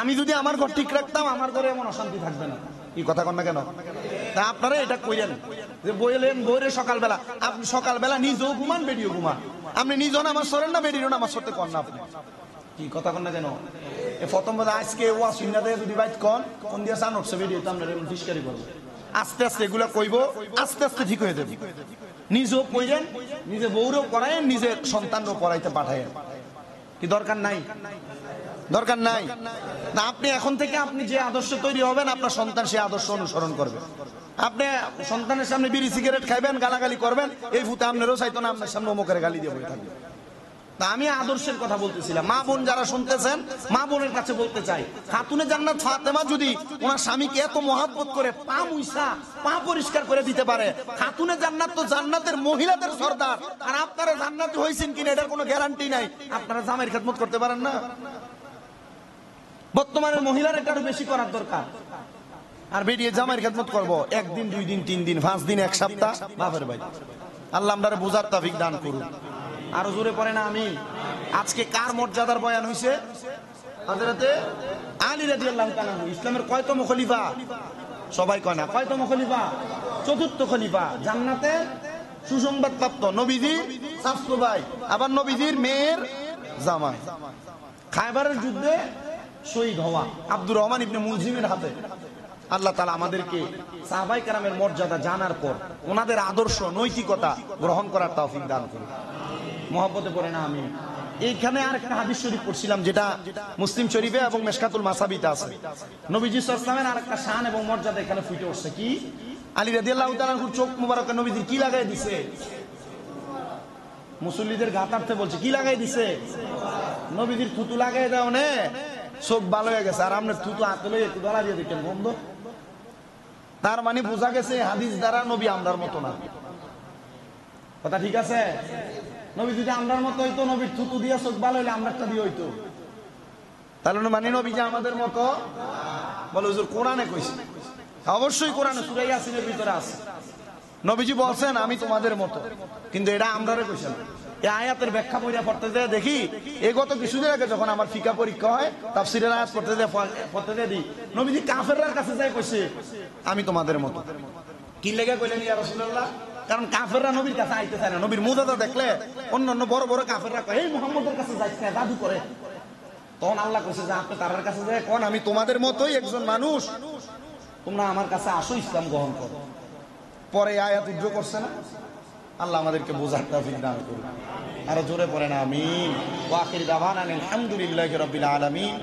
আমি যদি আমার ঘর ঠিক রাখতাম, আমার ঘরে এমন অশান্তি থাকবে না। কি কথা কন না কেন? তা আপনারা এটা কইরেন যে বইলেন বইরে সকালবেলা, আপনি সকালবেলা নিজেও ঘুমান, বেরিয়েও ঘুমান। আপনি নিজেও নামাজ পড়েন না, বেরিয়েও নামাজ পড়তে কন না আপনি। কি কথা কন না কেন? প্রথম আজকে ওয়া সুন্নাহ দিয়ে যদি বাইত কোন দিয়ে চান উঠছে বেরিয়ে তো আমরা এমন ফিসকারি করবো। আস্তে আস্তে এগুলা কইবো, আস্তে আস্তে ঠিক হয়ে যাবে। নিজেও কইরেন, নিজে বউরেও পড়ায়েন, নিজের সন্তানও পড়াইতে পাঠায়েন। কি দরকার নাই? দরকার নাই না। আপনি এখন থেকে আপনি যে আদর্শ তৈরি হবেন, আপনার সন্তান সেই আদর্শ অনুসরণ করবে। আপনি সন্তানের সামনে বিড়ি সিগারেট খাইবেন, গালাগালি করবেন, এই ভূতে আপনারও চাইতো না আপনার সামনে অমুকের গালি দিয়ে বই থাকবে। তা আমি আদর্শের কথা বলতেছিলাম। মা বোন যারা শুনতেছেন, মা বোনের কাছে বলতে চাই, খাতুনে জান্নাত ফাতেমা যদি ওনার স্বামীকে এত মহব্বত করে পা মুইসা পা পরিষ্কার করে দিতে পারে, খাতুনে জান্নাত তো জান্নাতের মহিলাদের সর্দার, আর আপনারা জান্নাতে হইছেন কিনা এটার কোনো গ্যারান্টি নাই। আপনারা জামাইয়ের খেদমত করতে পারেন না? বর্তমানে মহিলার এটা আরো বেশি করার দরকার। আর বেরিয়ে জামাইয়ের খেদমত করবো 1 দিন 2 দিন 3 দিন 5 দিন 1 সপ্তাহ, বাপের ভাই। আল্লাহ আমরা বোঝার তৌফিক দান করুন। আরো জোরে পড়ে না আমি। আজকে কার মর্যাদার বয়ান হইছে? হযরতে আলী রাদিয়াল্লাহু তাআলা। ইসলামের কয়তম খলিফা? সবাই কয় না। কয়তম খলিফা? 4র্থ খলিফা। জান্নাতের সুসংবাদ প্রাপ্ত নবীজি চাচতো ভাই, আবার নবীজির মেয়ের জামাই। খায়বারের যুদ্ধে শহীদ হওয়া আব্দুর রহমান ইবনে মুলজিমের হাতে। আল্লাহ তাআলা আমাদেরকে সাহাবায়ে কেরামের মর্যাদা জানার পর ওনাদের আদর্শ নৈতিকতা গ্রহণ করার তৌফিক দান করুন। মহব্বতে পড়ে না আমি। এইখানে আর একটা হাদিস শরীফ পড়ছিলাম, যেটা মুসলিম শরীফে এবং মিশকাতুল মাসাবিতে আছে। নবীজি সাল্লাল্লাহু আলাইহি ওয়াসাল্লামের আরেকটা শান এবং মর্যাদা এখানে ফুটে উঠছে। কি? আলী রাদিয়াল্লাহু তাআলার চোখ মুবারকে নবীজি কি লাগাই দিছে? মুসল্লিদের গাতারতে বলছে কি লাগাই দিছে? নবীজির থুতু লাগাই দাও নে, চোখ ভালো হয়ে গেছে। আর আপনার থুতু হাতে লইয়া একটু ডলা দিয়ে দেখেন বন্ধ। তার মানে বোঝা গেছে হাদিস দ্বারা নবী আমরার মতো না। কথা ঠিক আছে? নবী যদি আমরার মতো হইতো, নবীর থুতু দিয়া চোখ ভালো হইলে আমরারটা দিয়ে হইতো। তাহলে মানে নবী যে আমাদের মতো? বলে হুজুর কোরআনে কইছে। অবশ্যই কোরআনে সূরা ইয়াসিনের ভিতরে আছে। নবীজি বলছেন আমি তোমাদের মতো, কিন্তু এটা আমরারে কইছেন। এই আয়াতের ব্যাখ্যা পড়া পড়তে যায় দেখি, গত কিছুদিন আগে যখন আমার ফিকা পরীক্ষা হয়, তাফসীরের আয়াত পড়তে যায় দিই, নবীজি কাফেরদের কাছে যায় কইছে আমি তোমাদের মতো। কি লেগে কইলেন ইয়া রাসূলুল্লাহ? কারণ কাফেররা নবীর কাছে আইতে চায় না। নবীর মুজাদা দেখলে অন্যান্য বড় বড় কাফেররা কয় এই মুহাম্মদের কাছে যাইতে না, জাদু করে। তখন আল্লাহ কইছে যে আপনি তার কাছে যায় কোন আমি তোমাদের মতোই একজন মানুষ, তোমরা আমার কাছে আসো, ইসলাম গ্রহণ করো। পরে আয়াত উদ্ধৃত করছে না? আল্লাহ আমাদেরকে বোঝার তৌফিক দান করুন। আরো জোরে পড়ে না আমিন। ওয়া আখির দাওয়ানা আলহামদুলিল্লাহি রাব্বিল আলামিন।